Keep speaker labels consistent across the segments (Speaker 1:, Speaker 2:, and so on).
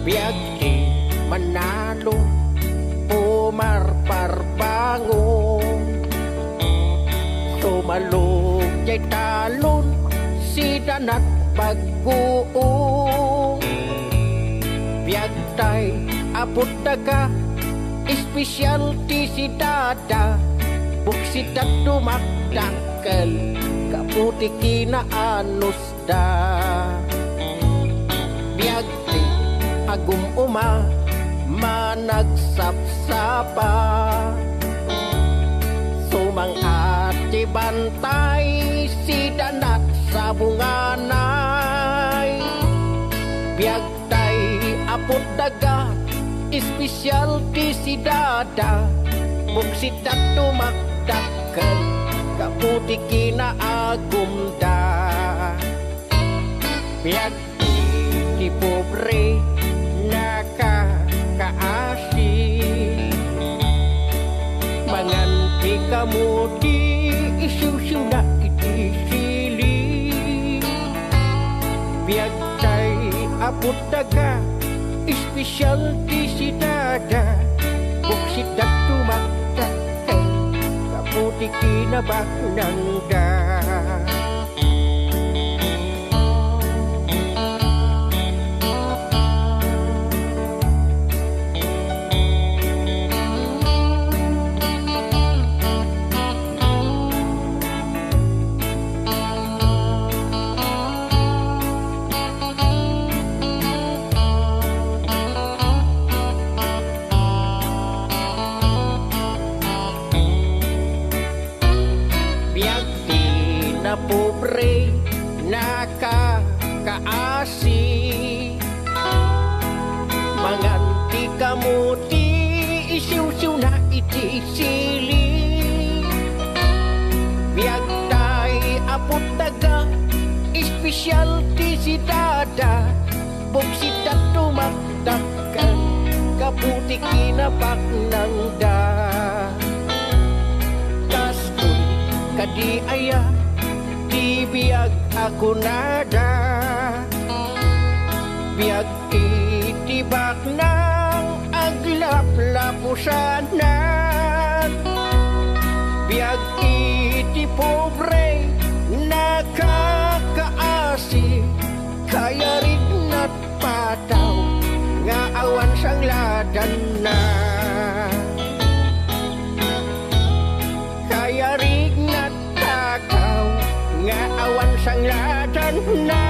Speaker 1: Biag di manalo umarparbangong tumalog jay talon si danat pagbuong biag tay apot daga espesyal ti si dada buksit at dumakdakkel kaputi kinaanos da biag ti agum uma managsapsapa sumang ati bantay si danat sa bunganay biag tay apot daga espesyal ti si dada buksit at tumakdakkel kaputi kinaagum da biag ti pobre nakakaasi manganti kamu di isu-isu na itisili biag tay apot daga espesyal di si dada buksit at tumakdakkel kaputi kinabaknang da pobre nakakaasi manganti kamu di isiw-siw na itisili biag tay apot daga espesyal di si dada buksit at tumakdakkel kaputi kinabaknang da kastoy kadi aya biag ako nada biag itibak ng aglap-lapusanan biag iti pobre nakakaasi kaya rin na't pataw nga awan sang ladan na kaya rin na't takaw nga awan sang ladan na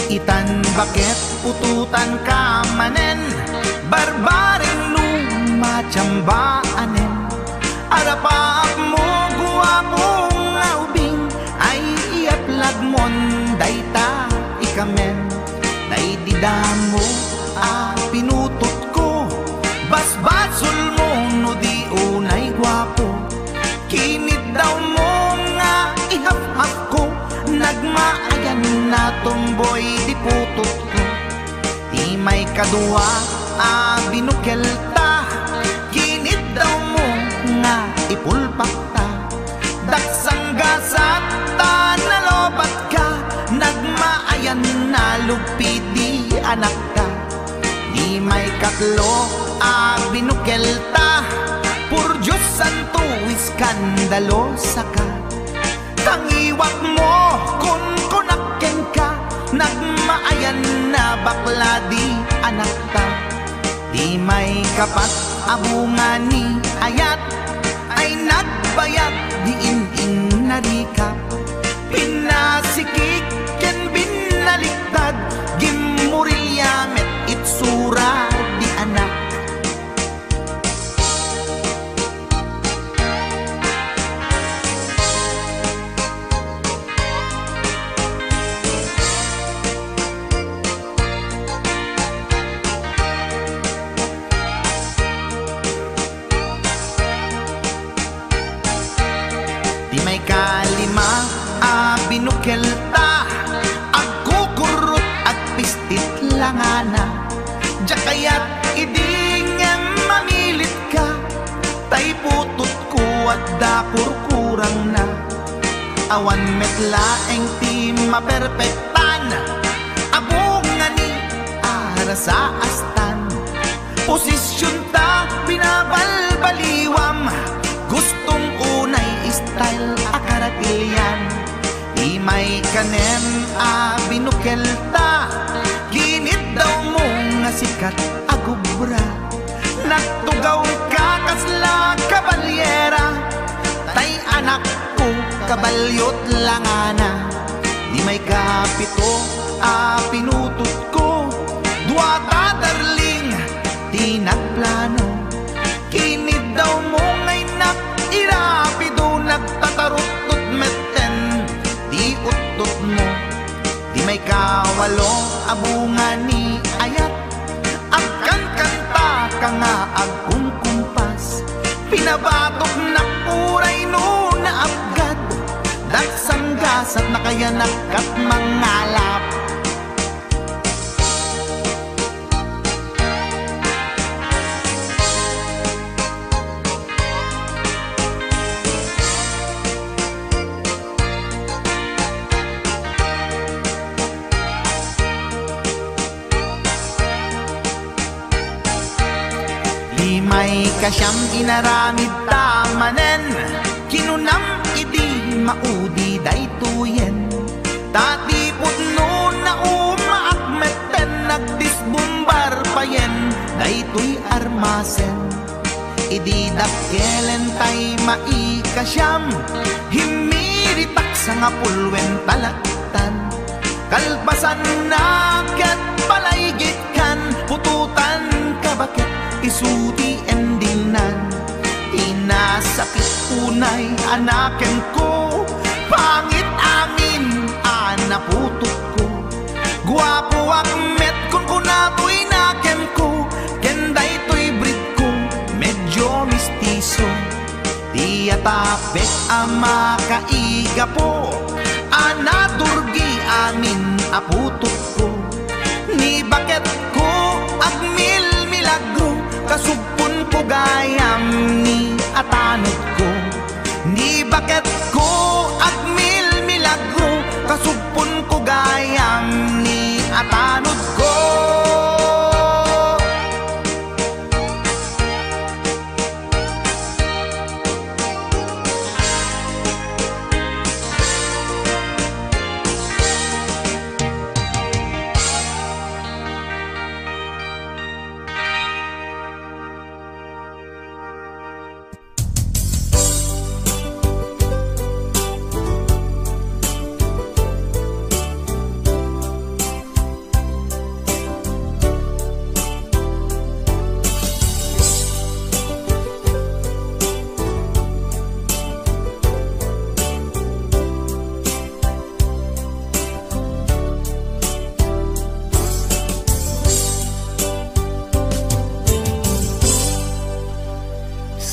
Speaker 2: itan bakit ututan ka manen barbaring lumachambaanen arapaap mo guwapong aubing ay iaplag mon dayta ikamen day didamo pinutot ko basbasul mo no di unay guwapo kinid daw mo nga ihap-hap ko nagmaayan na tomboy di putot ko di may kadua binukelta kinid daw mo nga ipulpak ta daksang gasat ta nalobat ka nagmaayan na lupi di anak ka di may katlo binukelta pur Diyos santo iskandalosa ka tangiwak mo kun kunakken ka nagmaayan na bakla di anak ta di may kapat abungani ayat ay nagbayad di in narikap pinasikik ken binaliktad gimurilya met itsura di anak langana. Diya kaya't idingem mamilit ka, tay putot ko at dakurkurang na. Awan metlaeng ti maperpektan, abong nga ni ara sa astan. Posisyon ta binabalbaliwam, gustong unay style akaratilyan. Imay kanem a binukelta, ginit daw mo nga sikat agubra. Nagtugaw ka kasla kabalyera, tay anak ko kabalyot langana. Di may kapito a pinutot ko, duwata darling di nagplano. Kinid daw mo ngay nak irapido, nagtatarot-tot meten di utot mo. Di may kawalo abungan ni ayat, agkan kanta ka nga agkumkumpas. Pinabatok na puray no na abgad, dagsanggas at nakayanak at mangalap. May kasyam inaramid tamanen, kinunam idi maudi daytoyen. Tatipot no na umaakmeten, nagdisbumbar payen daytoy armasen. Idi dakkelen tay maikasyam, himiritak sa nga pulwen talaktan. Kalpasan na ket palaygit kan, pututan kabakit isuti endingnan. Inasakit unay anaken ko, pangit amin anaputot ko. Guwapo akmet kung kunato'y naken ko, kenday to'y breed ko medyo mistiso. Di atapek ama kaiga po, anaturgi amin aputot ko. Ni bakit ko agmil milagro, kasugpon ko gayam ni atanod ko. Ni bakit ko agmil milagro, kasugpon ko gayam ni atanod ko.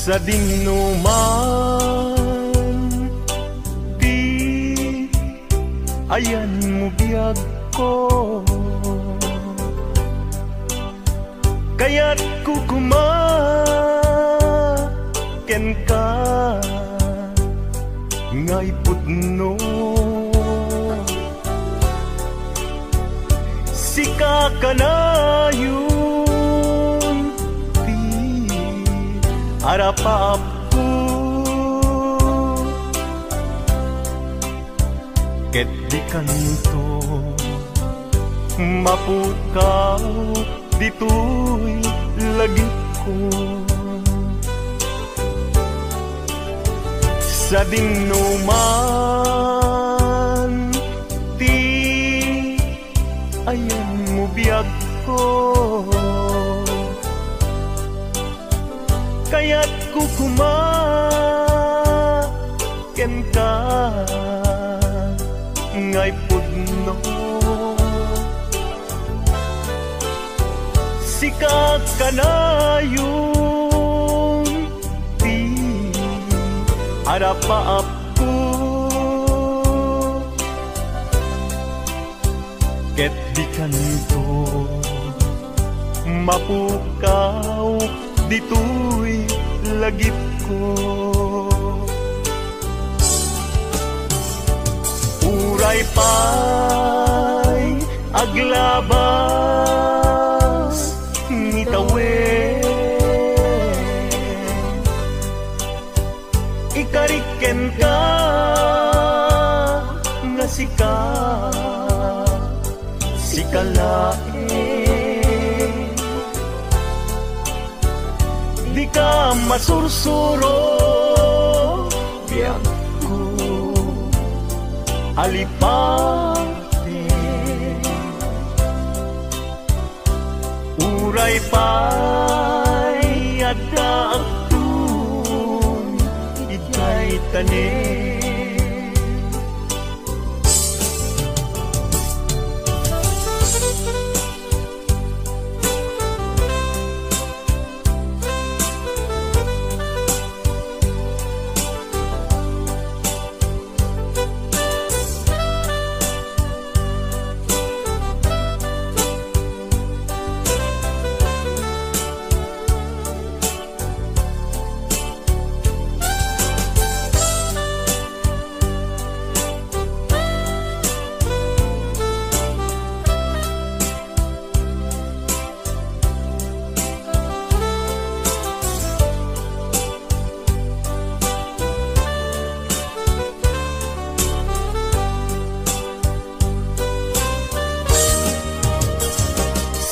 Speaker 1: Sa dinuman di ayan mo biyag ko, kaya't kukumaken ka ngay putno. Sika ka na yun harapap ko, ket di kanto mapukaw dito'y lagip ko. Sa dinuman ti ayan mo biyag ko, kaya't kukumaken ka ngay pudno. Sikat ka na yung di harapaap ko,
Speaker 3: ket di kanto mapukaw dito'y lagip ko. Uray pa'y aglabas ngitawen, ikariken ka nga sikalae, di ka masursuro biyak ko alipate. Uray pa'y adda agtun ikay tanin,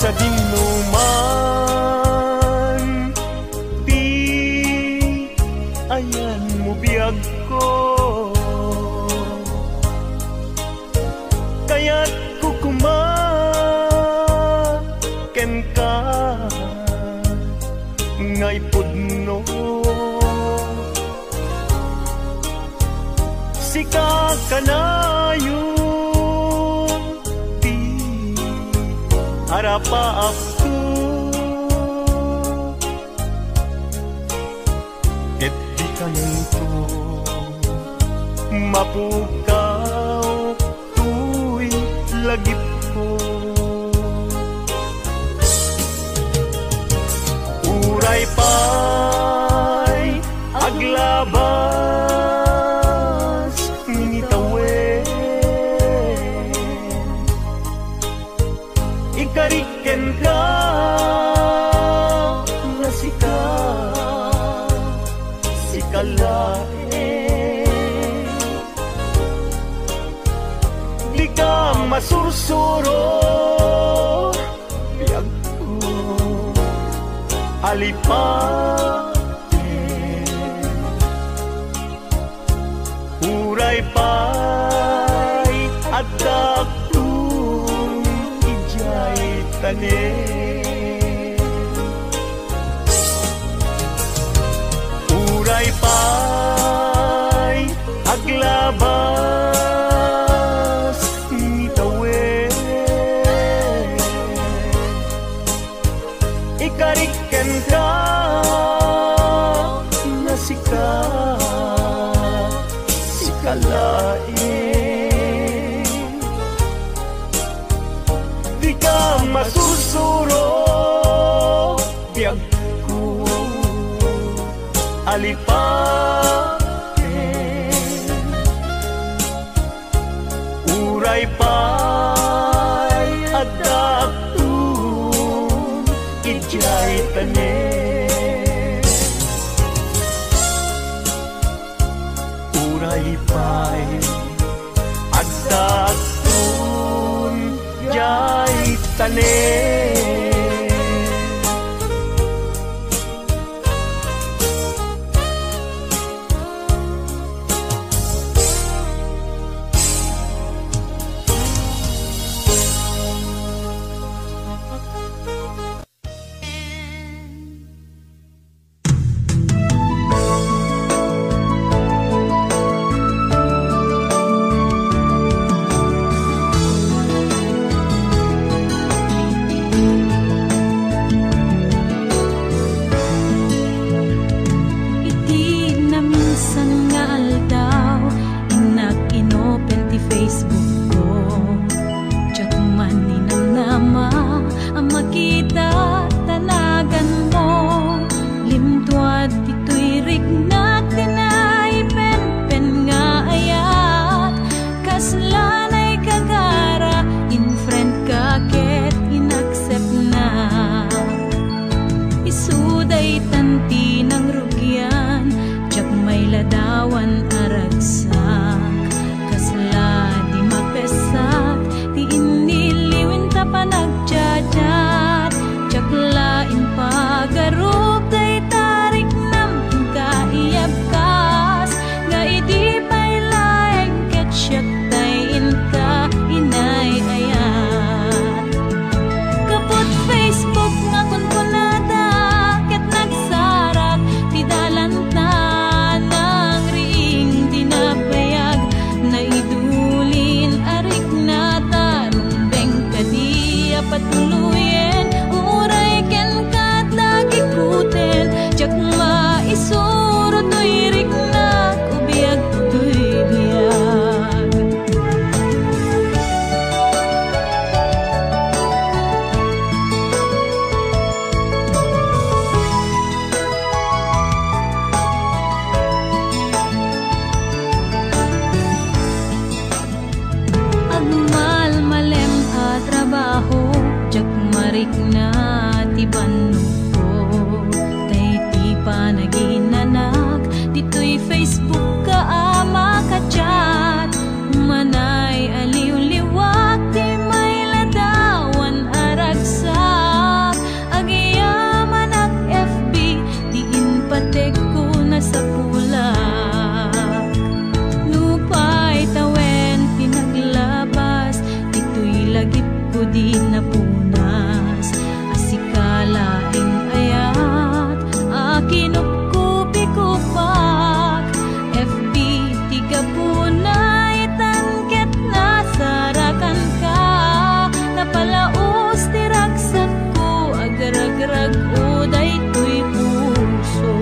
Speaker 3: sa dinuman di ayan mo biyag ko, kaya't kukumaken ka nga'y pudno. Sika kanayon harapa ako, ket di kanto mapukaw tuy lagip ko. Uray pa'y aglabas ngitawen, ikariken ka nga sikalae, di ka masursuro biyag ko alipate. Uray pa'y adda tanin, uray pa'y aglabas ngitawen, ikariken ka nga sikalae, di ka masursuro biyag ko alipate. Uray pa'y adda agtun ijay tanin, uray pa'y adda agtun ijay tanin.
Speaker 4: patuluyen, uray ken katagikuten, jak maisuro to'y riknak, ubiyag to'y biyag. Agmal malem a trabaho, jak marik na tiban ko, tay ti panaginanak, dito'y Facebook ka ama ka chat, manay aliw-liwak, di may ladawan aragsak, agiyaman ak FB, diin patek ko na sa pulak. Nupay tawen pinaglabas, dito'y lagip ko di napunas, asikalaing ayat, akinupkupi kupak, FB tiga punay tangket na sarakan ka, napalaos tiragsak ko, agarag-rag uday to'y puso.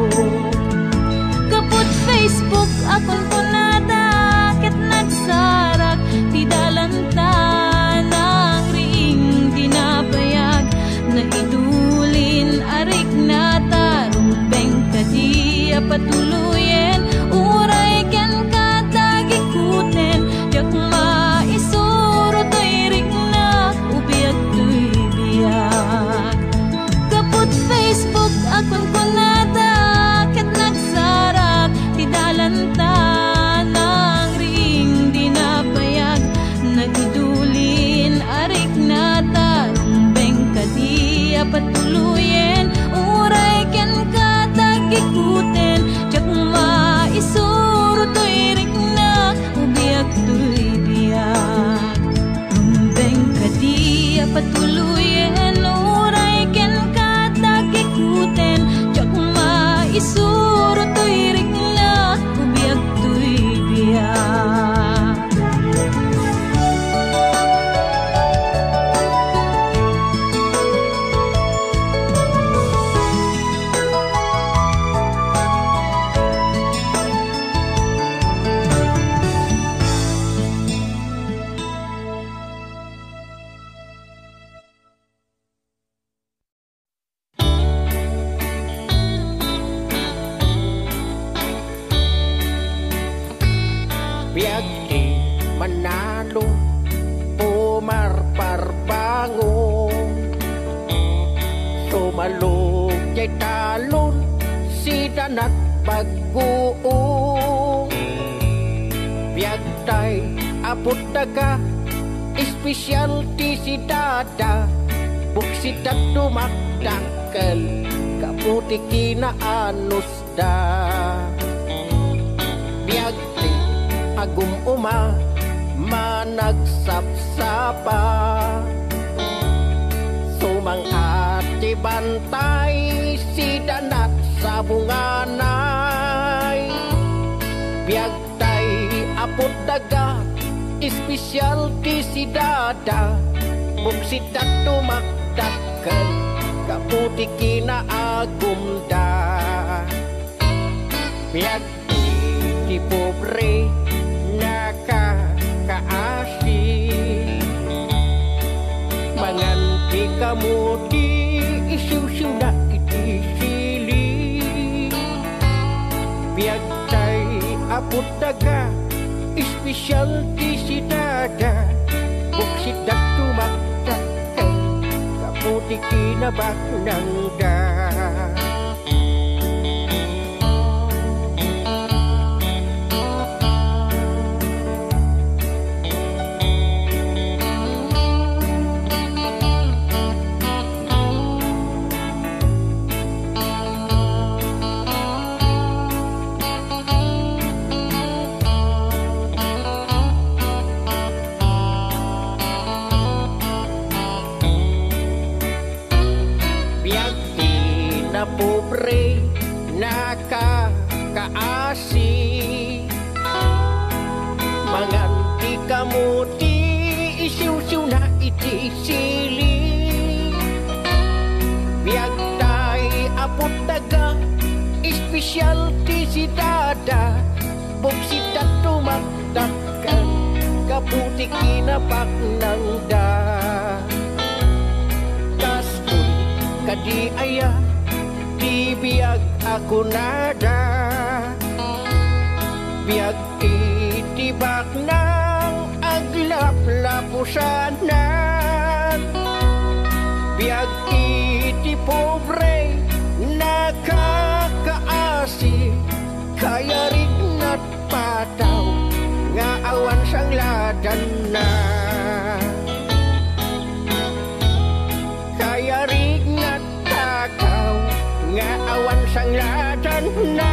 Speaker 4: Kaput Facebook akon ko nadakit nagsarak, ti dalantan ang ring dinabayag, na idulin arik na tarumbeng kadi patuluyen, uray ken katagikuten, jak maisuro to'y riknak, ubiyag to'y biyag. Kaput Facebook akon ko nadakit nagsarak, ti dalantan ang ring dinapayag, nagidulin arik na tarumbeng kadi patuluyen, uray ken katagikuten, jak maisuro to'y riknak, ubiyag to'y biyag. Rumbeng kadi patuluyen, uray ken katagikuten, jak maisuro to'y riknak, ubiyag to'y biyag.
Speaker 1: Biag di manalo, pumarparbango, sumalog jay talon, si danat pag-uong. Biag tay apot daga, espesyal ti si dada, buksitat dumakdakkel, kaputi kinaanos da. Biag ti agum uma managsapsapa, sumangati bantay si danat sa bunganay. Biag tay apot daga, espesyal ti si dada, buksitat dumakdakkel, kaputi kinaagum da. Biag ti pobre nakakaasi, manganti kamu di isiw-siw na itisili. Biag tay apot daga, espesyal ti si dada, buksitat dumakdakkel, kaputi kinabaknang da. na pobre nakakaasi, manganti kamuti isiw-siw na iti sili. putaga specialty si dada bugsita tumaktakan kaputi kinapak ng da kaskun kadi aya di biag ako nada biag itibak ng aglap-lapusanan biag iti pobre nakakaasi kaya rignat pataw nga awan sang ladan na kaya rignat pataw nga awan sang ladan na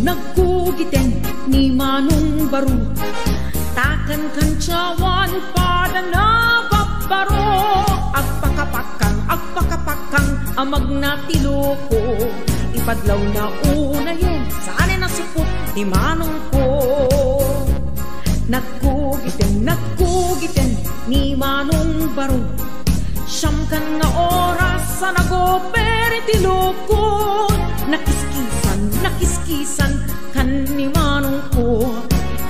Speaker 4: Nagkugiten ni Manong Baro takan kancawan pada nababaro agpakapakang amag na tiloko ipadlaw na unayin saan na supot ni Manong ko nagkugiten ni Manong Baro siyam kan nga oras sa nagoperi tiloko nakiskisan kan ni Manong ko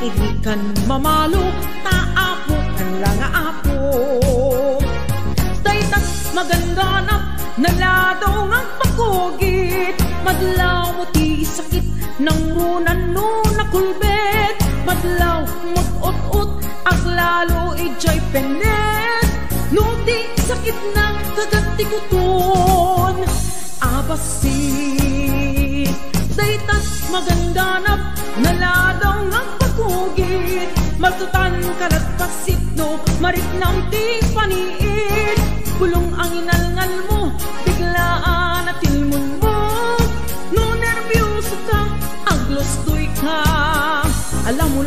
Speaker 4: ihikan mamalo taapo kan lang apo daytas maganganap naladaw ng pagkugit madlaw mo ti sakit ng runan no nakulbet madlaw mag-ut-ut ang lalo ijay penet no ti sakit ng kagatikuton abasit daytas magandanap naladaw ng pagkugit matutan kalat pasit no marit ng ti paniit bulong ang inalngal mo biglaan at tilmon mo no nervyoso ka aglostoy ka alam mo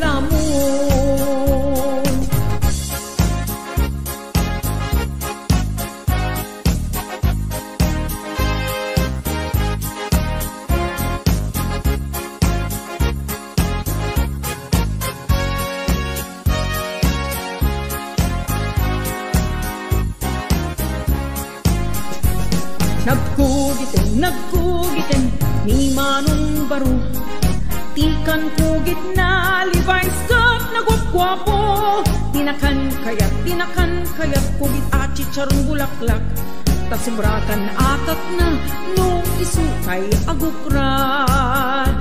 Speaker 4: Nagkugiten ni Manong Baro tikan kugit na Levi's cup na gwapgwapo tinakan kayat kugit at chicharong bulaklak tasumrakan atat na nung isukay aguprad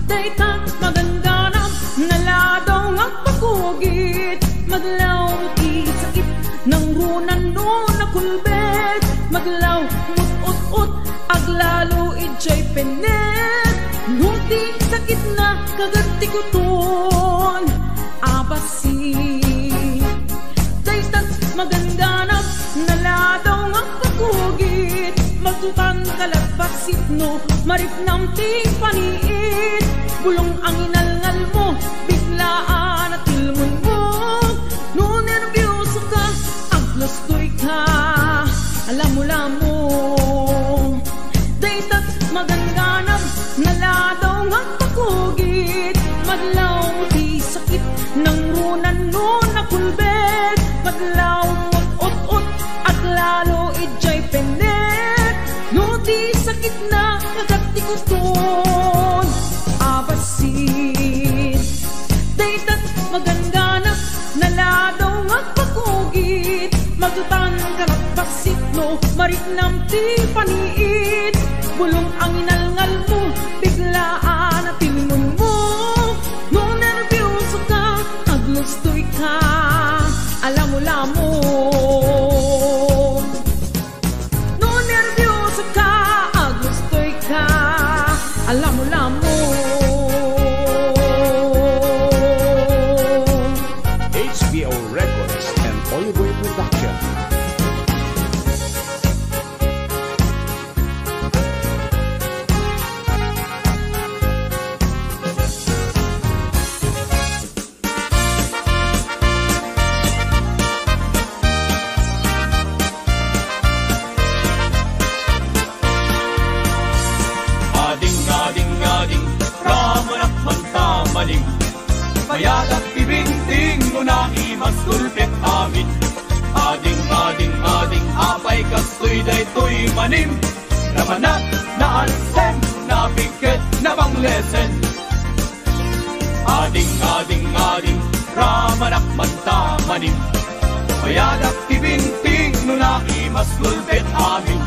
Speaker 4: dayta magandanap naladaw nga pagkugit madlaw ti sakit ng runan no nakulbet madlaw mut-ut-ut aglalo ijay penet nuti sakit na kagatikuton abasi daytas magandanap naladaw nga pagkugit magtutan kalagpasit no maripnam ti paniit bulong ang inalngal mo biglaan at tilmon mo no nervyoso ka aglostoy ka alam mo daytas maganganap naladaw nga pagkugit madlaw mo ti sakit ng runan no nakulbet madlaw mut-ut-ut at lalo ijay penet no ti sakit na kagatikuton abasit daytas maganganap naladaw nga pagkugit magtutan kalagpasit no maritnam ti paniit bulong ang inalngal mo biglaan at tilmon mo no nervyoso ka aglostoy ka alam mo no nervyoso ka aglostoy ka alam mo
Speaker 1: HBO Records and Oliver Production.
Speaker 3: imas tulpit amin. Ading, ading, ading, apay kastoy daytoy manim. Namanak na alsen, na piket na banglesen. Ading, ading, ading, ramanak manta manim. Mayadak tibinting no na imas tulpit amin.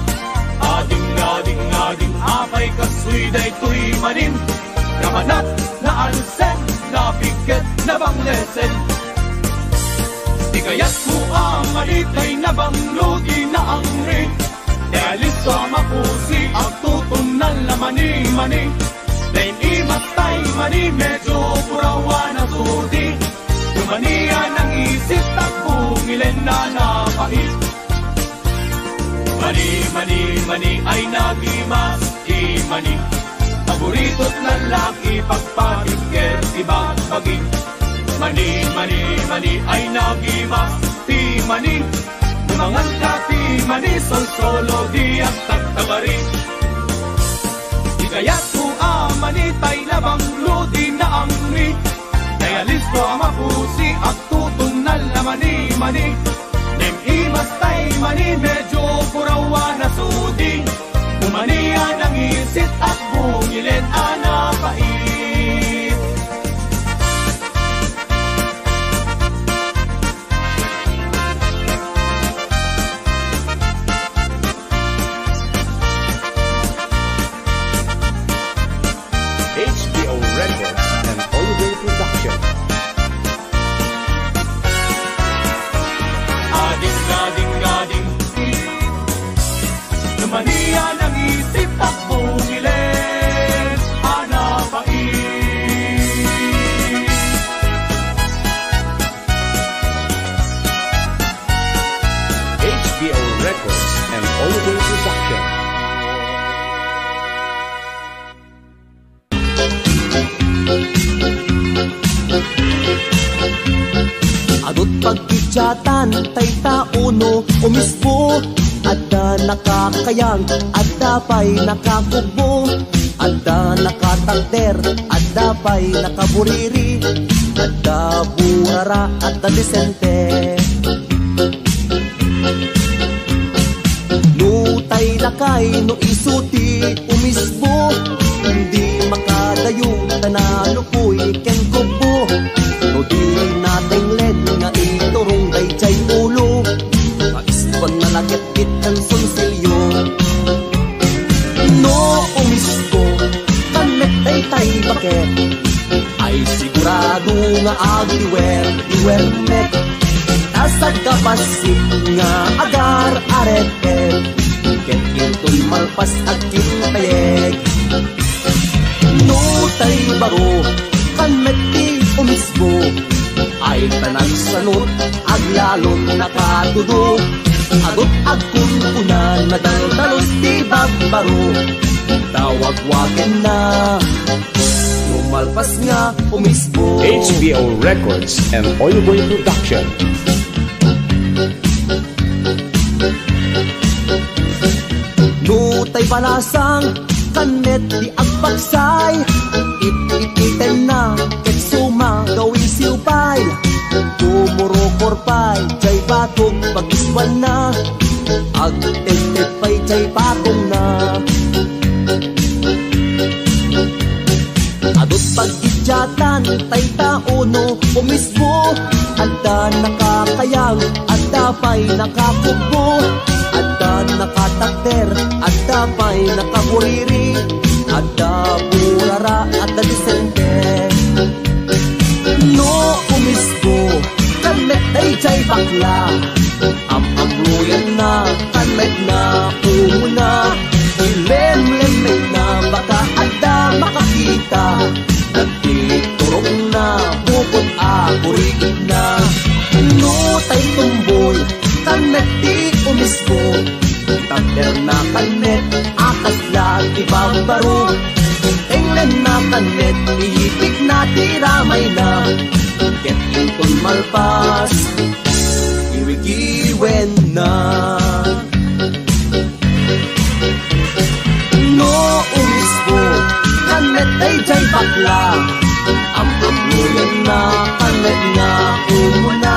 Speaker 3: Ading, ading, ading, apay kastoy daytoy manim. Namanak na alsen, na piket na banglesen. Di kaya't mo ang alitay na banglodi na ang rin. Dahil iso mapusi ang tutunan na mani-mani. Dahil imatay mani medyo purawa na sudi. Dumaniya ng isip at bungilin na napait. Mani, mani, mani ay nagimas imani. Paborito't lalaki pagpatikir ibang baging. Mani, mani, mani ay nagimas ti mani. Dumangan ka ti mani sol-solo di ang tagtabari. Di kaya't ko amani tay labang lodi na ang ri. Kaya listo ang mapusi at tutunal na mani-mani. Nem imas tay mani medyo purawa na sudi. Dumaniya ng isit at bungilin anapait.
Speaker 1: HBO Records and Oliver Production.
Speaker 3: Ading, ading, ading, dumaniya ng isip at bungilin anapait.
Speaker 1: HBO Records and Oliver Production.
Speaker 5: Adot pagkityatan, tay tauno umispo. Adda nakakayang, adda pa'y nakakugbo. Adda nakatagter, adda pa'y nakaburiri. Adda burara, adda disente. Nutay lakay, no isuti umispo. Hindi makadayo, tanalo po'y ken kubo. No di nating led nga iturong day chay ulo. Kaispan na lagit-git ang sonsilyo. No umispo, kanet ay tay baket. Ay sigurado nga agdiwer met. Asag kapasik nga agar aret-et. Ket into'y malpas at kintayeg. No tay baro, kanet di umispo. Ay tanan sanot, aglalon nakatudo. Agot agkunan na daldalos di babbaro. Tawag-wagin na, lumalpas nga umispo.
Speaker 1: HBO Records and Oliver Production.
Speaker 5: Nutay palasang, kanet di agpaksay. It-iten na, ket suma gawing siupay. Kumuro-korpay, chay batong pag-iswan na. Ag-tet-tet-pay, chay patong na. Adot pag-idyatan, tay tauno umispo. Adda nakakayang, adda pa'y nakakugbo. Adda nakatakter, adda pa'y nakaburiri. Adda burara, adda disente. No umispo, kanet ay chay bakla. Am-amluyan na, kanet na, umuna. Ilem-lemen na, baka adda makakita. Nagtiturong na, bukod akuriin na. No tay tumbol, kanet di umispo. Takder na kanet, akas lang ibang baro. Englen na kanet, ihipik na tiramay na. Ket inton malpas, iwigiwen na. No umispo, kanet ay jay bakla. Ang amluyan na, kanet na umuna.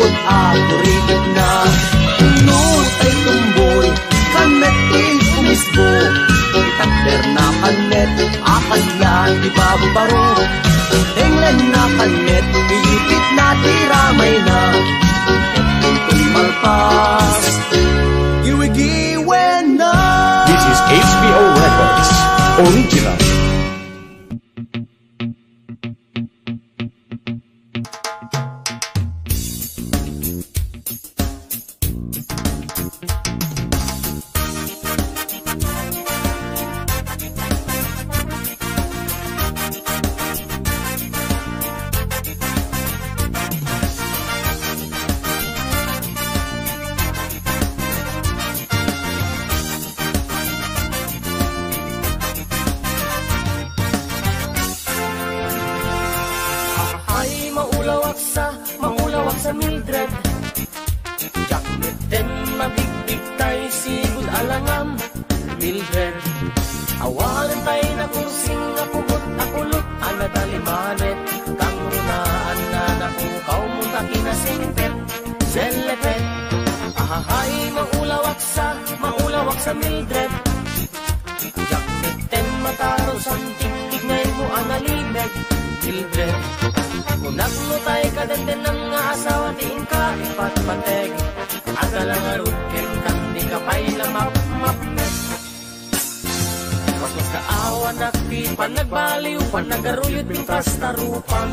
Speaker 5: pagod ako rin na. No tay tumboy kanet umisbo takder na kanet akas yan di babaro. England na kanet ipit na tiramay na ito'y malpas giwigiwen na.
Speaker 6: This is HBO Records Original.
Speaker 7: Maulawak sa Mildred Jacket din mabigbig tayo sigud alangam Mildred awalan tayo na kursing na pugot akulot ana dalimanet kang runaan na napukaw mong takinasingpet selepet ahahay maulawak sa Mildred Jacket din mataro santig tignay mo analimeg Mildred Unak mo tayo kadenden ng nga asawa tiin ka ipatpateg Agalang arutkin kang di ka pa'y lamap-mapnet Mas kaawa nakpi panagbaliw panagaruyot ng kastarupan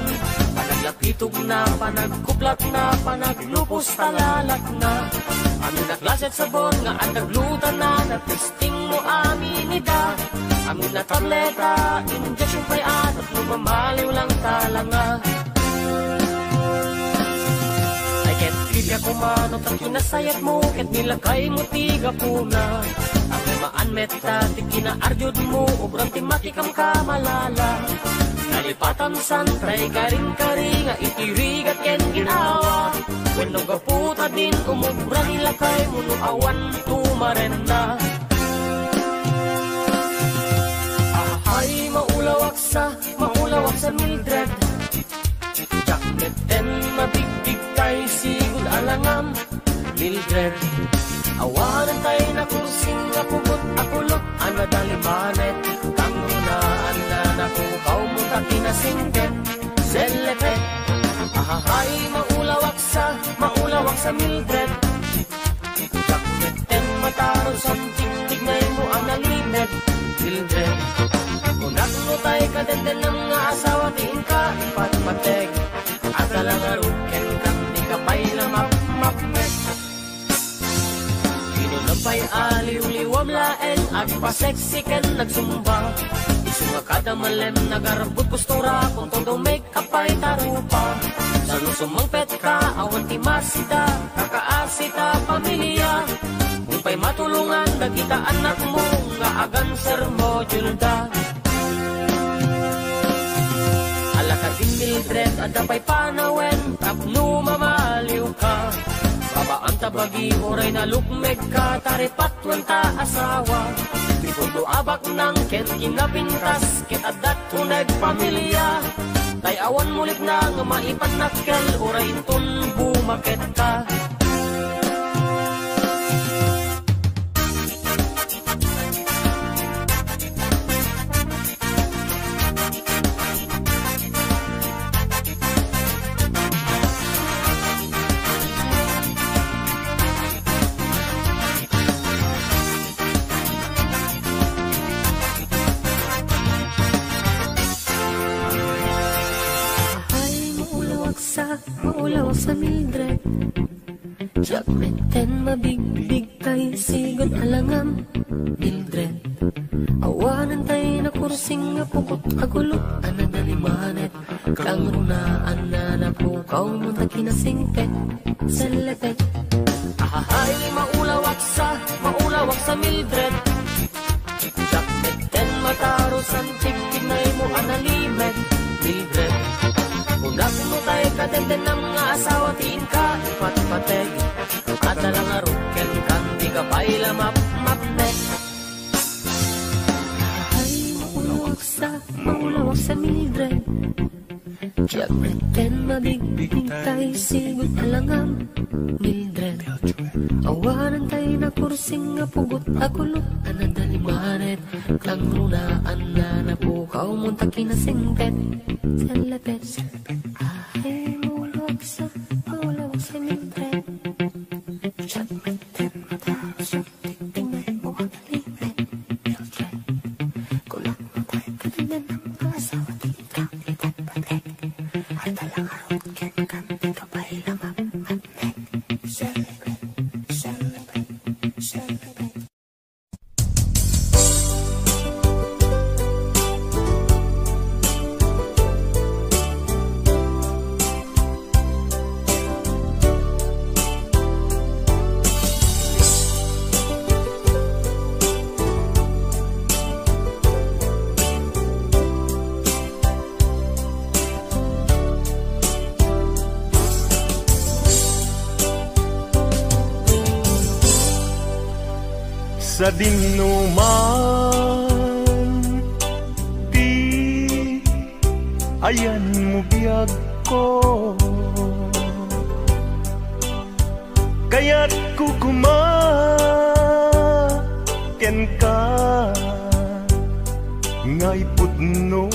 Speaker 7: Panaglapitog na panagkuplak na panaglupos talalak na Amin naklaset sabon nga anaglutan na natisting mo aminida Amin na tableta injection pa'y atot lumamaliw lang talanga Kaya kumano tang kinasayat mo ket nilagay mo tiga puna Ang maan meta tikinaarjud mo obrang timati kang kamalala Nalipatan santray karing-kari nga itirigat ken ginawa Wenno gaputa din umubra nilagay mo no awan tumarenda Ahay maulawak sa Mildred Jacket and mabigbig tayo sigud alangam Mildred awanan tayo na kursing na pugot akulot ana dalimanet kang runaan na napukaw mo takinasingpet selepet ahahay maulawak sa Mildred Jacket and mataro santig tignay mo ang nalimet Mildred unak mo tayo kadenden ng nga asawa tiin ka ipatmateg Agalang arutken kang di ka pa'y lamap-mapet Kinunampay aliw-liwam laeng agpa-sexy ken nagsumba Isunga kada malem nagarabot kustura kung todo make-up ay tarupa Sa lusumang pet ka awan timasita kakaasita pamilya Kung pa'y matulungan dagita anak mo nga agan sermo julda Mildred at apay panawen tapno mamaliw ka Babaan tabagi oray na lukmeg ka taripatwan ta asawa Pipundo abak ng ket kinapintas ket adat uneg pamilya Tay awan mulit na nga maipanakkel oray intun bumaket ka Maulawak sa Mildred Jacket and mabigbig tayo sigod alangam Mildred awanan tayo na kursing nga pukot agulot ana dalimanet kang runaan na napukaw mo takinasingpet selepet ahahay maulawak sa Mildred Jacket and mataro santig tignay mo analimet Mildred Unak mo tayo kadenden ng nga asawa tiin ka ipatpateg At dalang arutken kang di ka pa'y lamap-mapnet Ay maulawak sa Mildred Jacket and mabigbig tayo sigod alangam Mildred awanan tayo na kursing nga pugot agulo anadalimanet kang runaan na napukaw munta kinasingpet selepet ay mulog sa si Mildred chat metet matapos tingnan mo ang limet Mildred kulang mo tayo kanina ng asawa tingkang itat patek at talang araw kang tingkabay lamang matek selepet selepet selepet
Speaker 8: sa dinuman di ayan mo biyag ko kaya't kukumaken ka ngay pudno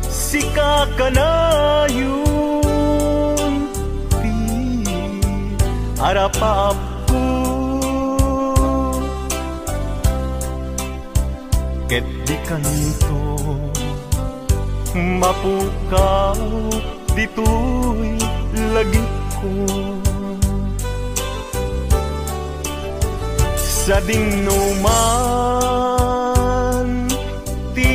Speaker 8: sika kanayon harap ko ket di kanto mapukaw dito'y lagi ko sa dinuman ti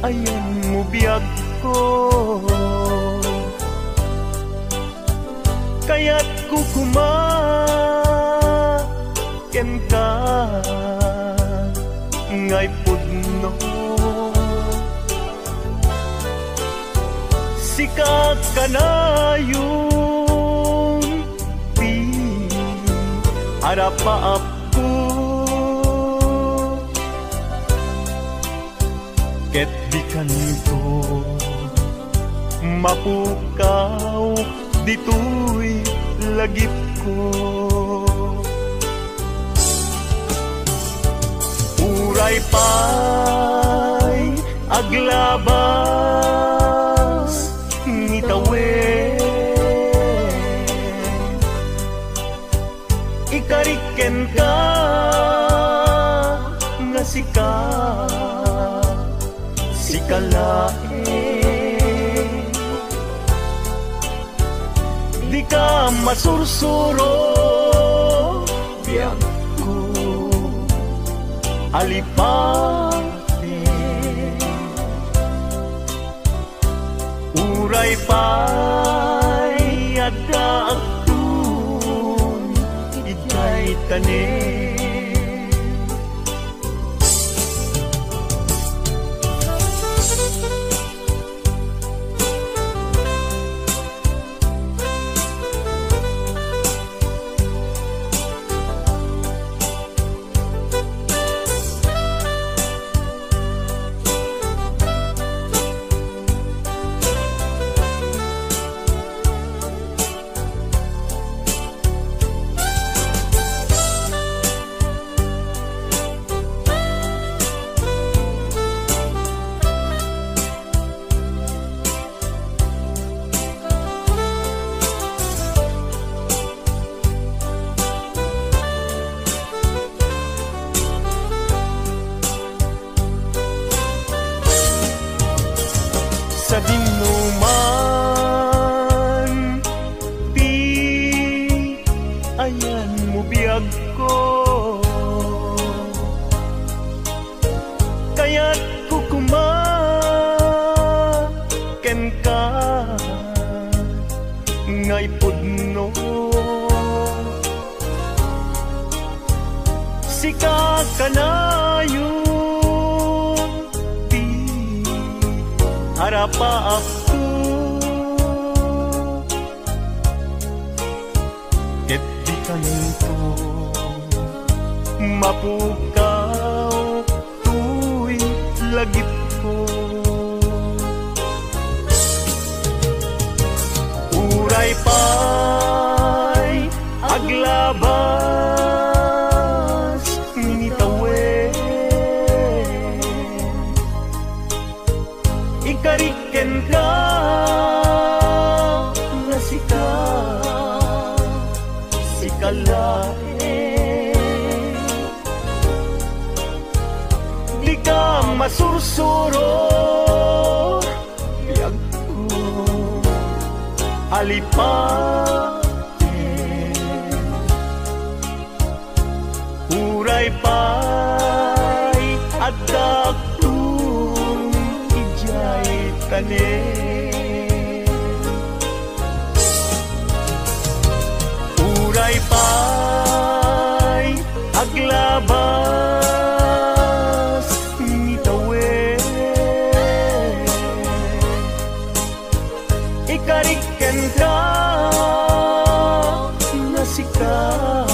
Speaker 8: ayan mo biyag ko kaya't kukumaken ka ngay pudno sika kanayon ti harapaap ko ket di kanto mapukaw dito'y lagip ko uray pa'y aglabas ngitawe ikariken ka nga sikalae di ka masursuro biyak ko alipate uray pa'y ada agtun ikay tanin sa dinuman di ayan mo biyag ko kaya't kukumaken ka ngay pudno sika kanayon harapaap ko ket di kanto mapukaw tu'y lagip ko kalae. Di ka masursuro, biyag ko alipate. Uray pa'y adaktung ijay tanin. Uray pa'y aglabas ni tawen. Ikariken ka na sikalain.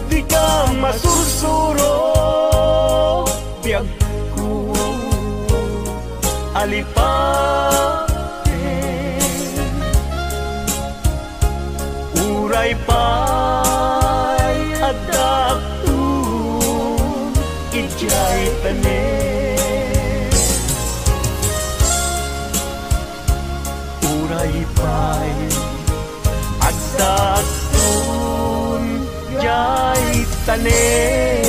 Speaker 8: Di ka masursuro, biyag ko alipatin. Uray pa'y adaktung ijay tanin. Uray pa'y adaktung ijay tanin.